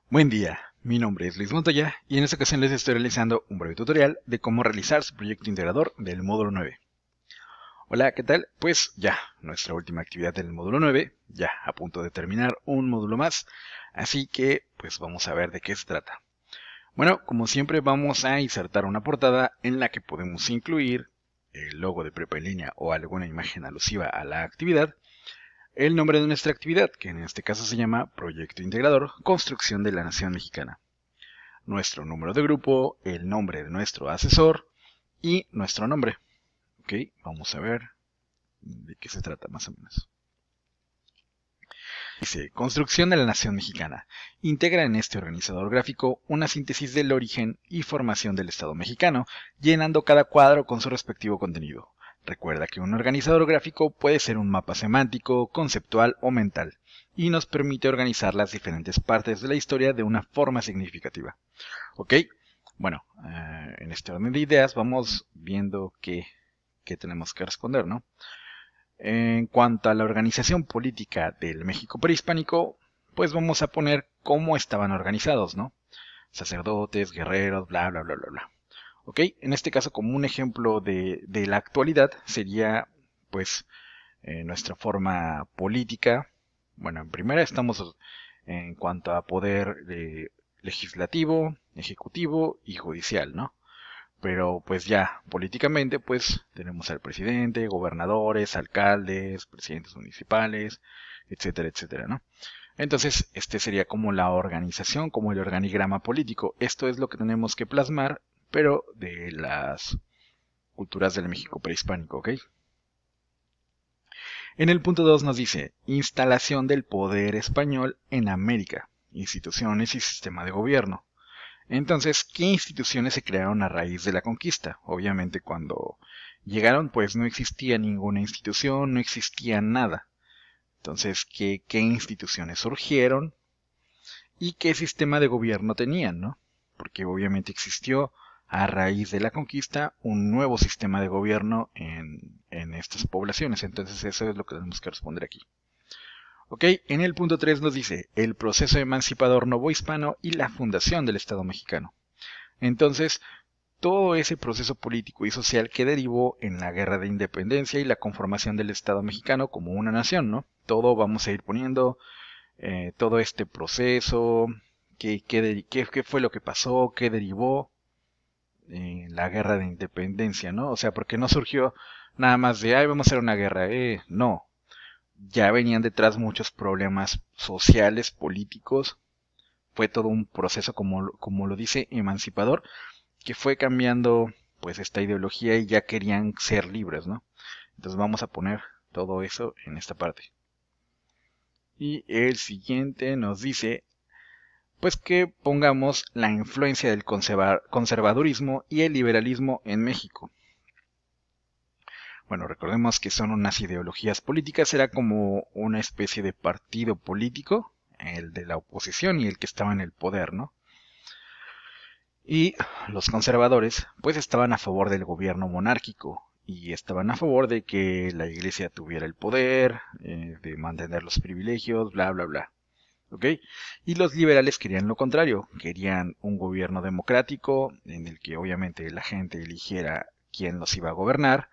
Buen día, mi nombre es Luis Montoya y en esta ocasión les estoy realizando un breve tutorial de cómo realizar su proyecto integrador del módulo 9. Hola, ¿qué tal? Pues ya, nuestra última actividad del módulo 9, ya a punto de terminar un módulo más, así que pues vamos a ver de qué se trata. Bueno, como siempre vamos a insertar una portada en la que podemos incluir el logo de Prepa en línea o alguna imagen alusiva a la actividad, el nombre de nuestra actividad, que en este caso se llama Proyecto Integrador, Construcción de la Nación Mexicana, nuestro número de grupo, el nombre de nuestro asesor y nuestro nombre. Ok, vamos a ver de qué se trata más o menos. Dice, construcción de la nación mexicana. Integra en este organizador gráfico una síntesis del origen y formación del Estado mexicano, llenando cada cuadro con su respectivo contenido. Recuerda que un organizador gráfico puede ser un mapa semántico, conceptual o mental, y nos permite organizar las diferentes partes de la historia de una forma significativa. Ok, bueno, en este orden de ideas vamos viendo qué tenemos que responder, ¿no? En cuanto a la organización política del México prehispánico, pues vamos a poner cómo estaban organizados, ¿no? Sacerdotes, guerreros, bla, bla, bla, bla, bla. Ok, en este caso como un ejemplo de la actualidad sería, pues, nuestra forma política. Bueno, en primera estamos en cuanto a poder legislativo, ejecutivo y judicial, ¿no? Pero pues ya, políticamente, pues tenemos al presidente, gobernadores, alcaldes, presidentes municipales, etcétera, etcétera, ¿no? Entonces, este sería como la organización, como el organigrama político. Esto es lo que tenemos que plasmar, pero de las culturas del México prehispánico, ¿ok? En el punto 2 nos dice, instalación del poder español en América, instituciones y sistema de gobierno. Entonces, ¿qué instituciones se crearon a raíz de la conquista? Obviamente cuando llegaron pues no existía ninguna institución, no existía nada. Entonces, ¿qué instituciones surgieron y qué sistema de gobierno tenían, ¿no? Porque obviamente existió a raíz de la conquista un nuevo sistema de gobierno en estas poblaciones. Entonces eso es lo que tenemos que responder aquí. Ok, en el punto 3 nos dice el proceso emancipador novohispano y la fundación del Estado mexicano. Entonces, todo ese proceso político y social que derivó en la guerra de independencia y la conformación del Estado mexicano como una nación, ¿no? Todo vamos a ir poniendo, todo este proceso, qué fue lo que pasó, qué derivó en la guerra de independencia, ¿no? O sea, porque no surgió nada más de, ay, vamos a hacer una guerra, no. Ya venían detrás muchos problemas sociales, políticos, fue todo un proceso, como lo dice, emancipador, que fue cambiando pues esta ideología y ya querían ser libres, ¿no? Entonces vamos a poner todo eso en esta parte. Y el siguiente nos dice pues que pongamos la influencia del conservadurismo y el liberalismo en México. Bueno, recordemos que son unas ideologías políticas, era como una especie de partido político, el de la oposición y el que estaba en el poder, ¿no? Y los conservadores pues estaban a favor del gobierno monárquico y estaban a favor de que la iglesia tuviera el poder, de mantener los privilegios, bla, bla, bla. ¿Ok? Y los liberales querían lo contrario, querían un gobierno democrático en el que obviamente la gente eligiera quién los iba a gobernar,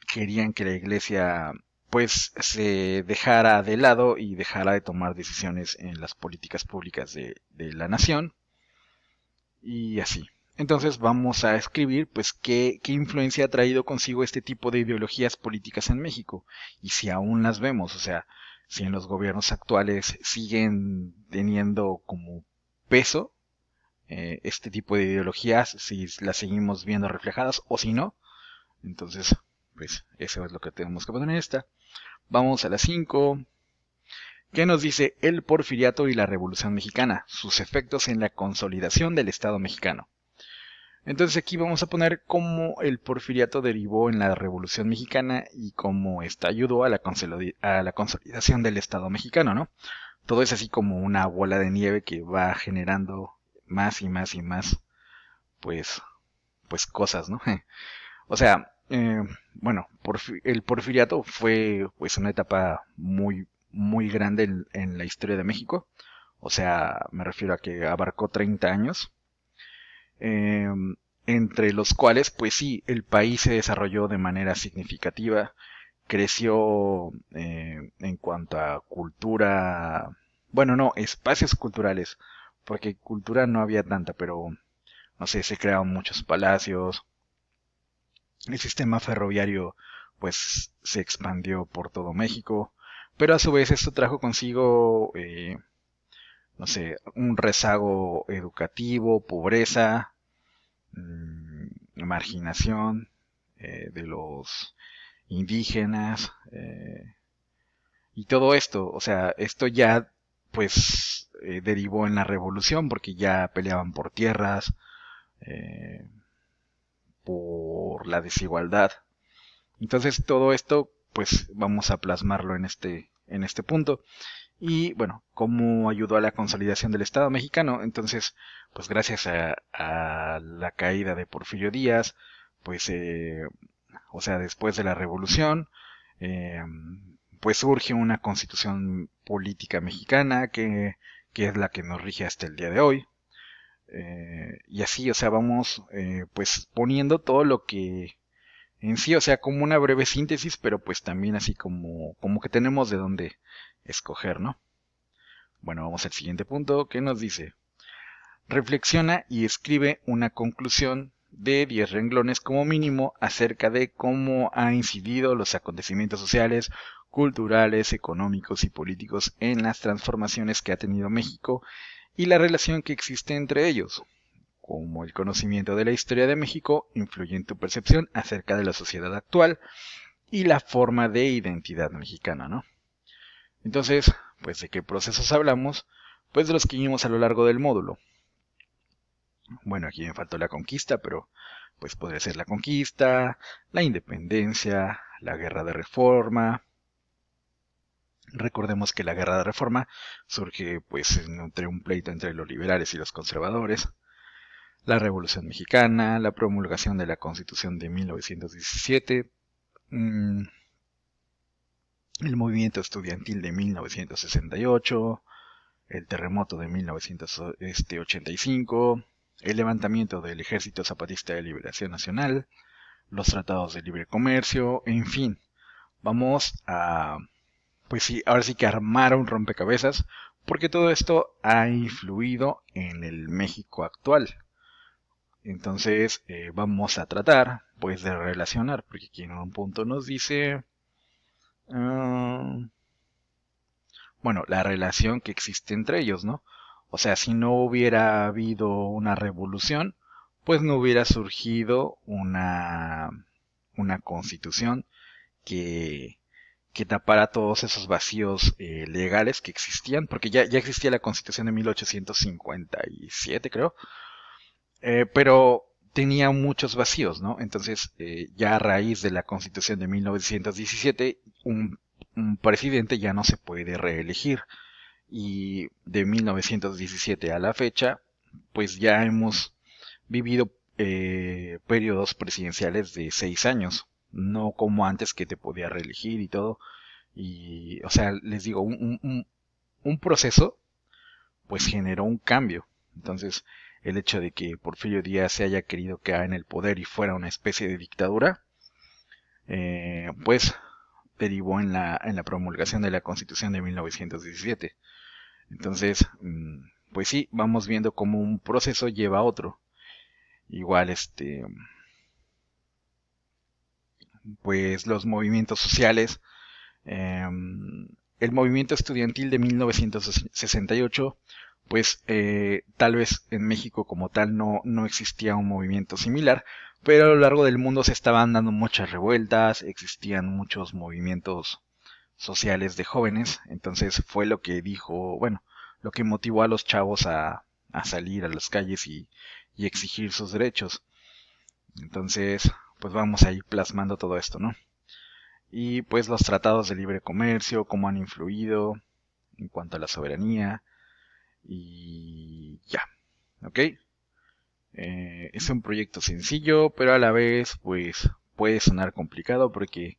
querían que la iglesia pues se dejara de lado y dejara de tomar decisiones en las políticas públicas de la nación y así. Entonces vamos a escribir pues qué influencia ha traído consigo este tipo de ideologías políticas en México y si aún las vemos, o sea, si en los gobiernos actuales siguen teniendo como peso este tipo de ideologías, si las seguimos viendo reflejadas o si no, entonces pues eso es lo que tenemos que poner en esta. Vamos a la 5. ¿Qué nos dice el porfiriato y la Revolución Mexicana? Sus efectos en la consolidación del Estado mexicano. Entonces aquí vamos a poner cómo el porfiriato derivó en la Revolución Mexicana y cómo esta ayudó a la consolidación del Estado mexicano, ¿no? Todo es así como una bola de nieve que va generando más y más y más, pues, pues cosas, ¿no? O sea, bueno, el porfiriato fue pues una etapa muy, muy grande en la historia de México. o sea, me refiero a que abarcó 30 años, eh, entre los cuales, pues sí, el país se desarrolló de manera significativa, creció en cuanto a cultura, bueno, no, espacios culturales, porque cultura no había tanta, pero no sé, se crearon muchos palacios, el sistema ferroviario pues se expandió por todo México, pero a su vez esto trajo consigo, no sé, un rezago educativo, pobreza, marginación de los indígenas y todo esto, o sea, esto ya pues derivó en la revolución porque ya peleaban por tierras, eh, por la desigualdad. Entonces todo esto pues vamos a plasmarlo en este punto. Y bueno, ¿cómo ayudó a la consolidación del Estado mexicano? Entonces, pues gracias a la caída de Porfirio Díaz, pues, o sea, después de la revolución, eh, pues surge una constitución política mexicana que es la que nos rige hasta el día de hoy. Y así, o sea, vamos pues poniendo todo lo que en sí, o sea, como una breve síntesis, pero pues también así como que tenemos de dónde escoger, ¿no? Bueno, vamos al siguiente punto que nos dice, reflexiona y escribe una conclusión de 10 renglones como mínimo acerca de cómo ha incidido los acontecimientos sociales, culturales, económicos y políticos en las transformaciones que ha tenido México y la relación que existe entre ellos, como el conocimiento de la historia de México influye en tu percepción acerca de la sociedad actual y la forma de identidad mexicana, ¿no? Entonces, pues de qué procesos hablamos, pues de los que vimos a lo largo del módulo. Bueno, aquí me faltó la conquista, pero pues podría ser la conquista, la independencia, la guerra de reforma. Recordemos que la guerra de reforma surge pues entre un pleito entre los liberales y los conservadores. La Revolución Mexicana, la promulgación de la Constitución de 1917, el movimiento estudiantil de 1968, el terremoto de 1985, el levantamiento del Ejército Zapatista de Liberación Nacional, los tratados de libre comercio, en fin, vamos a, pues sí, ahora sí que armar un rompecabezas, porque todo esto ha influido en el México actual. Entonces vamos a tratar pues de relacionar, porque aquí en un punto nos dice, uh, bueno, la relación que existe entre ellos, ¿no? O sea, si no hubiera habido una revolución, pues no hubiera surgido una constitución que, que tapara todos esos vacíos legales que existían, porque ya existía la constitución de 1857, creo, pero tenía muchos vacíos, ¿no? Entonces, ya a raíz de la Constitución de 1917, un presidente ya no se puede reelegir. Y de 1917 a la fecha, pues ya hemos vivido periodos presidenciales de 6 años, no como antes que te podía reelegir y todo. Y, o sea, les digo, un proceso pues generó un cambio. Entonces, el hecho de que Porfirio Díaz se haya querido quedar en el poder y fuera una especie de dictadura, pues derivó en la promulgación de la Constitución de 1917. Entonces, pues sí, vamos viendo cómo un proceso lleva a otro. Igual, pues los movimientos sociales, el movimiento estudiantil de 1968, pues tal vez en México como tal no existía un movimiento similar, pero a lo largo del mundo se estaban dando muchas revueltas, existían muchos movimientos sociales de jóvenes, entonces fue lo que dijo, bueno, lo que motivó a los chavos a salir a las calles y exigir sus derechos. Entonces, pues vamos a ir plasmando todo esto, ¿no? Y pues los tratados de libre comercio, cómo han influido en cuanto a la soberanía y ya, ¿ok? Es un proyecto sencillo, pero a la vez pues puede sonar complicado porque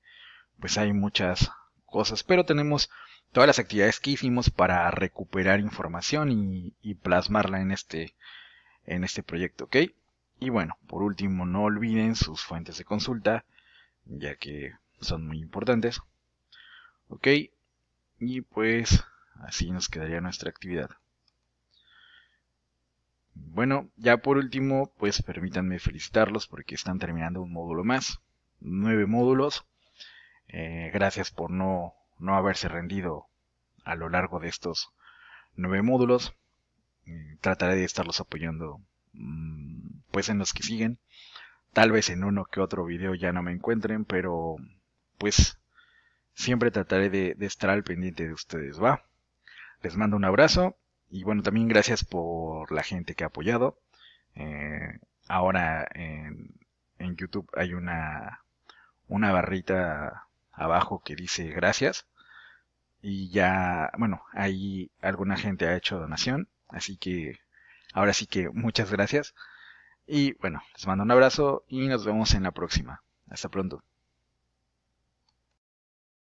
pues hay muchas cosas, pero tenemos todas las actividades que hicimos para recuperar información y plasmarla en este proyecto, ¿ok? Y bueno, por último, no olviden sus fuentes de consulta, ya que son muy importantes, ¿ok? Y pues así nos quedaría nuestra actividad. Bueno, ya por último, pues permítanme felicitarlos porque están terminando un módulo más, 9 módulos. Gracias por no haberse rendido a lo largo de estos 9 módulos. Trataré de estarlos apoyando pues en los que siguen. Tal vez en uno que otro video ya no me encuentren, pero pues siempre trataré de estar al pendiente de ustedes, ¿va? Les mando un abrazo y bueno, también gracias por la gente que ha apoyado. Ahora en YouTube hay una barrita abajo que dice gracias y ya, bueno, ahí alguna gente ha hecho donación, así que ahora sí que muchas gracias y bueno, les mando un abrazo y nos vemos en la próxima. Hasta pronto.